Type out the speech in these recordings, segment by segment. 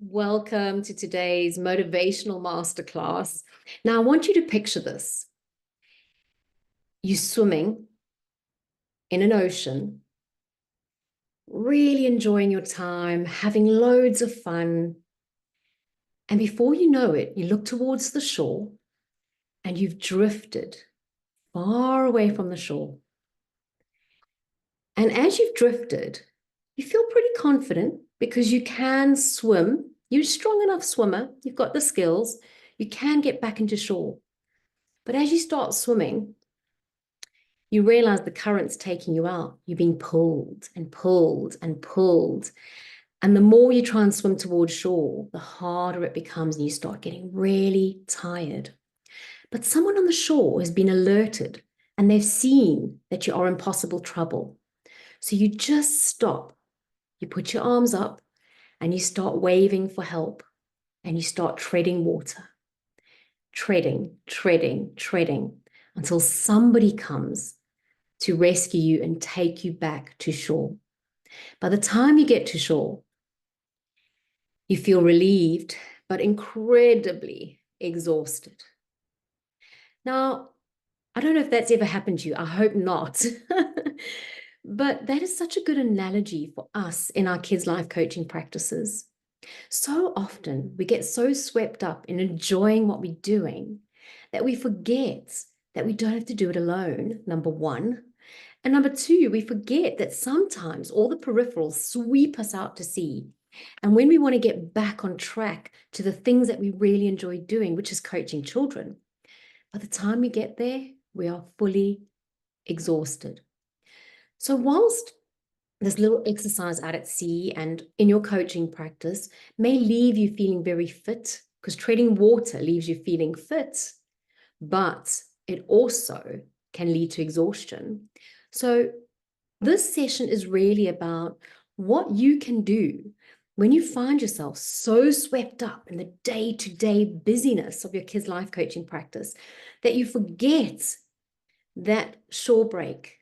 Welcome to today's motivational masterclass. Now, I want you to picture this. You swimming in an ocean, really enjoying your time, having loads of fun. And before you know it, you look towards the shore and you've drifted far away from the shore. And as you've drifted, you feel pretty confident because you can swim. You're a strong enough swimmer. You've got the skills. You can get back into shore. But as you start swimming, you realize the current's taking you out. You're being pulled and pulled and pulled. And the more you try and swim towards shore, the harder it becomes and you start getting really tired. But someone on the shore has been alerted and they've seen that you are in possible trouble. So you just stop. You put your arms up and you start waving for help and you start treading water. Treading, treading, treading until somebody comes to rescue you and take you back to shore. By the time you get to shore, you feel relieved, but incredibly exhausted. Now, I don't know if that's ever happened to you. I hope not. But that is such a good analogy for us in our kids' life coaching practices. So often we get so swept up in enjoying what we're doing that we forget that we don't have to do it alone, number one. And number two, we forget that sometimes all the peripherals sweep us out to sea. And when we want to get back on track to the things that we really enjoy doing, which is coaching children, by the time we get there, we are fully exhausted. So whilst this little exercise out at sea and in your coaching practice may leave you feeling very fit, because treading water leaves you feeling fit, but it also can lead to exhaustion. So this session is really about what you can do when you find yourself so swept up in the day-to-day busyness of your kids' life coaching practice that you forget that shore break,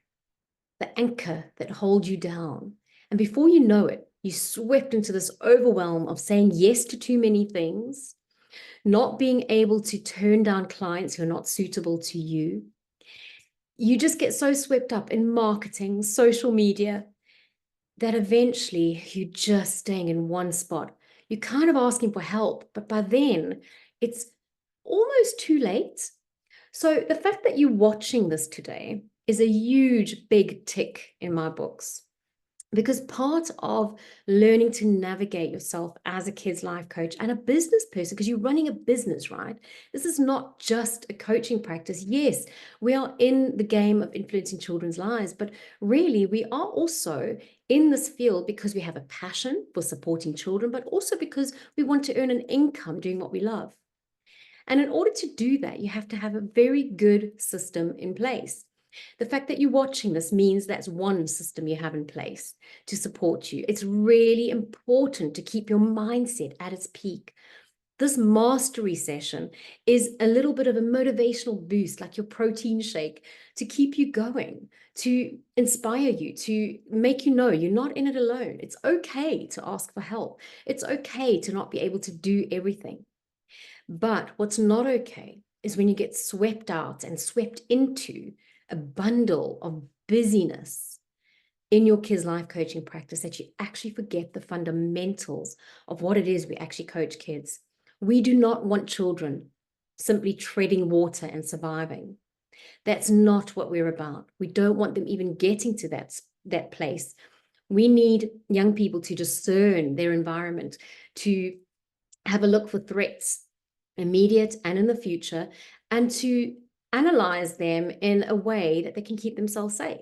the anchor that holds you down. And before you know it, you swept into this overwhelm of saying yes to too many things, not being able to turn down clients who are not suitable to you. You just get so swept up in marketing, social media, that eventually you're just staying in one spot. You're kind of asking for help, but by then it's almost too late. So the fact that you're watching this today is a huge, big tick in my books. Because part of learning to navigate yourself as a kids' life coach and a business person, because you're running a business, right? This is not just a coaching practice. Yes, we are in the game of influencing children's lives, but really we are also in this field because we have a passion for supporting children, but also because we want to earn an income doing what we love. And in order to do that, you have to have a very good system in place. The fact that you're watching this means that's one system you have in place to support you. It's really important to keep your mindset at its peak. This mastery session is a little bit of a motivational boost, like your protein shake, to keep you going, to inspire you, to make you know you're not in it alone. It's okay to ask for help. It's okay to not be able to do everything. But what's not okay is when you get swept out and swept into a bundle of busyness in your kids' life coaching practice that you actually forget the fundamentals of what it is we actually coach kids. We do not want children simply treading water and surviving. That's not what we're about. We don't want them even getting to that place. We need young people to discern their environment, to have a look for threats, immediate and in the future, and to analyze them in a way that they can keep themselves safe.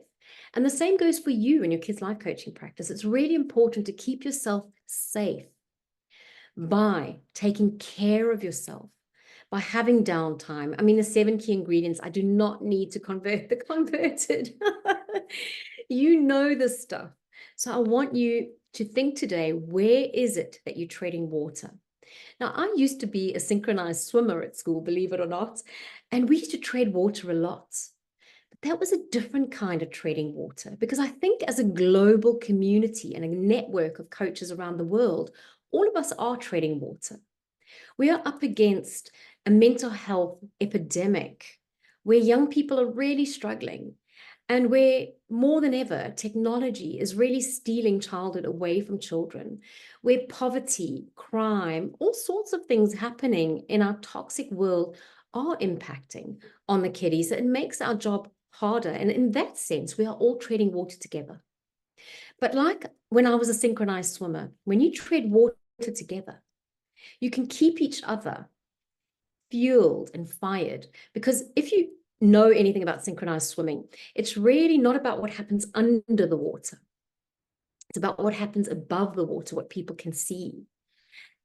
And the same goes for you in your kids' life coaching practice. It's really important to keep yourself safe by taking care of yourself, by having downtime. I mean, the 7 key ingredients, I do not need to convert the converted. You know this stuff. So I want you to think today, where is it that you're treading water? Now, I used to be a synchronized swimmer at school, believe it or not, and we used to tread water a lot. That was a different kind of treading water, because I think as a global community and a network of coaches around the world, all of us are treading water. We are up against a mental health epidemic where young people are really struggling, and where more than ever, technology is really stealing childhood away from children, where poverty, crime, all sorts of things happening in our toxic world are impacting on the kiddies. It makes our job harder. And in that sense, we are all treading water together. But like when I was a synchronized swimmer, when you tread water together, you can keep each other fueled and fired. Because if you know anything about synchronized swimming, it's really not about what happens under the water. It's about what happens above the water, what people can see.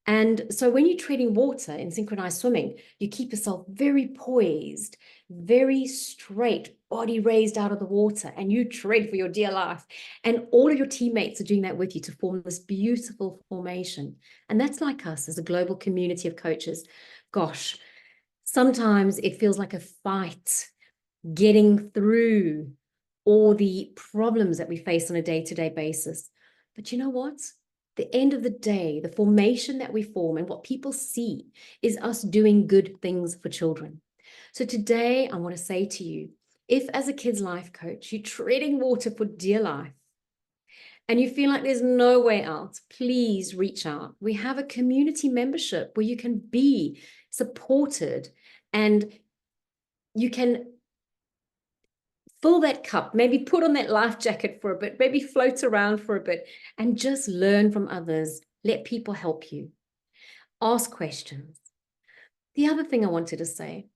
And so when you're treading water in synchronized swimming, you keep yourself very poised, very straight, body raised out of the water, and you tread for your dear life. And all of your teammates are doing that with you to form this beautiful formation. And that's like us as a global community of coaches. Gosh, sometimes it feels like a fight getting through all the problems that we face on a day-to-day basis. But you know what? The end of the day, the formation that we form and what people see is us doing good things for children. So today, I want to say to you, if as a kid's life coach, you're treading water for dear life, and you feel like there's no way out, please reach out. We have a community membership where you can be supported and you can fill that cup, maybe put on that life jacket for a bit, maybe float around for a bit and just learn from others. Let people help you. Ask questions. The other thing I wanted to say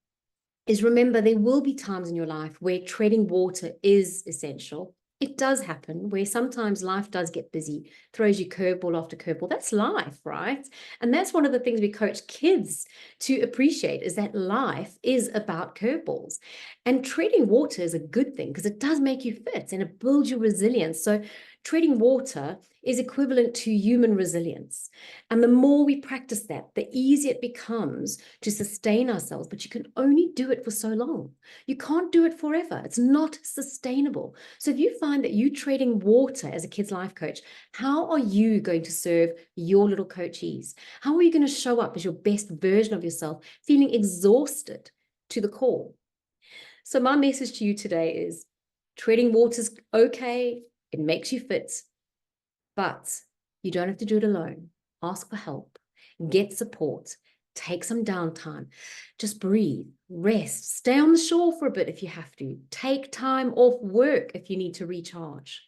is, remember, there will be times in your life where treading water is essential. It does happen where sometimes life does get busy, throws you curveball after curveball. That's life, right? And that's one of the things we coach kids to appreciate, is that life is about curveballs. And treading water is a good thing because it does make you fit and it builds your resilience. So treading water is equivalent to human resilience. And the more we practice that, the easier it becomes to sustain ourselves. But you can only do it for so long. You can't do it forever. It's not sustainable. So if you find that you're treading water as a kid's life coach, how are you going to serve your little coachees? How are you going to show up as your best version of yourself, feeling exhausted to the core? So my message to you today is, treading water's okay. It makes you fit, but you don't have to do it alone. Ask for help, get support, take some downtime, just breathe, rest, stay on the shore for a bit if you have to, take time off work if you need to recharge.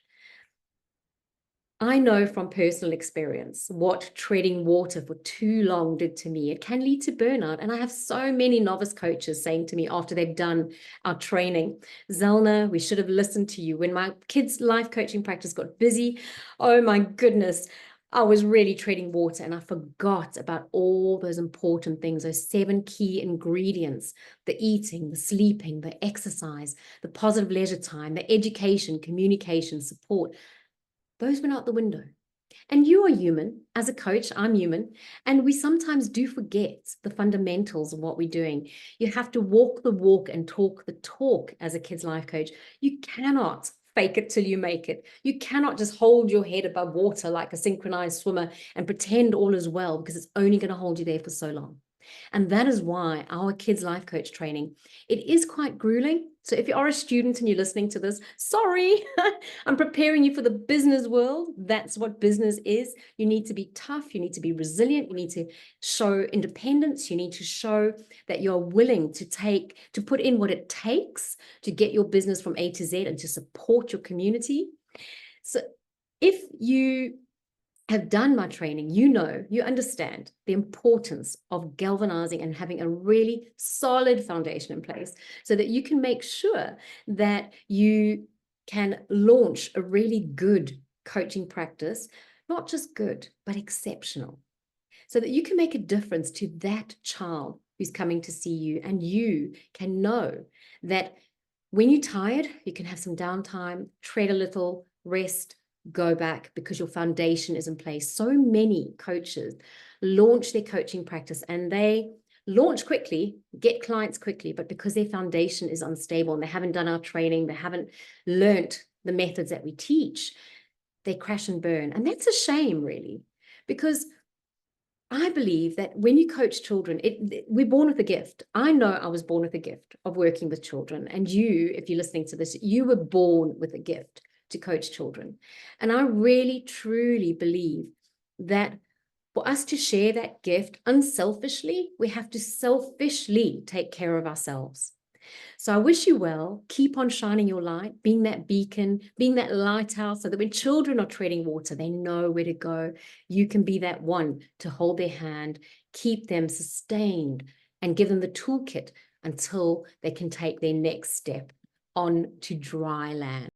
I know from personal experience what treading water for too long did to me. It can lead to burnout. And I have so many novice coaches saying to me after they've done our training, Zelna, we should have listened to you. When my kids' life coaching practice got busy, oh my goodness, I was really treading water and I forgot about all those important things, those 7 key ingredients: the eating, the sleeping, the exercise, the positive leisure time, the education, communication, support. Those went out the window. And you are human. As a coach, I'm human. And we sometimes do forget the fundamentals of what we're doing. You have to walk the walk and talk the talk as a kid's life coach. You cannot fake it till you make it. You cannot just hold your head above water like a synchronized swimmer and pretend all is well, because it's only going to hold you there for so long. And that is why our kids' life coach training, it is quite grueling. So if you are a student and you're listening to this, sorry, I'm preparing you for the business world. That's what business is. You need to be tough. You need to be resilient. You need to show independence. You need to show that you're willing to put in what it takes to get your business from A to Z and to support your community. So if you have done my training, you understand the importance of galvanizing and having a really solid foundation in place so that you can make sure that you can launch a really good coaching practice, not just good, but exceptional, so that you can make a difference to that child who's coming to see you. And you can know that when you're tired, you can have some downtime, tread a little, rest, go back, because your foundation is in place. So many coaches launch their coaching practice and they launch quickly, get clients quickly, but because their foundation is unstable and they haven't done our training, they haven't learnt the methods that we teach, they crash and burn. And that's a shame, really, because I believe that when you coach children, we're born with a gift. I know I was born with a gift of working with children. And you, if you're listening to this, you were born with a gift to coach children. And I really, truly believe that for us to share that gift unselfishly, we have to selfishly take care of ourselves. So I wish you well. Keep on shining your light, being that beacon, being that lighthouse, so that when children are treading water, they know where to go. You can be that one to hold their hand, keep them sustained, and give them the toolkit until they can take their next step on to dry land.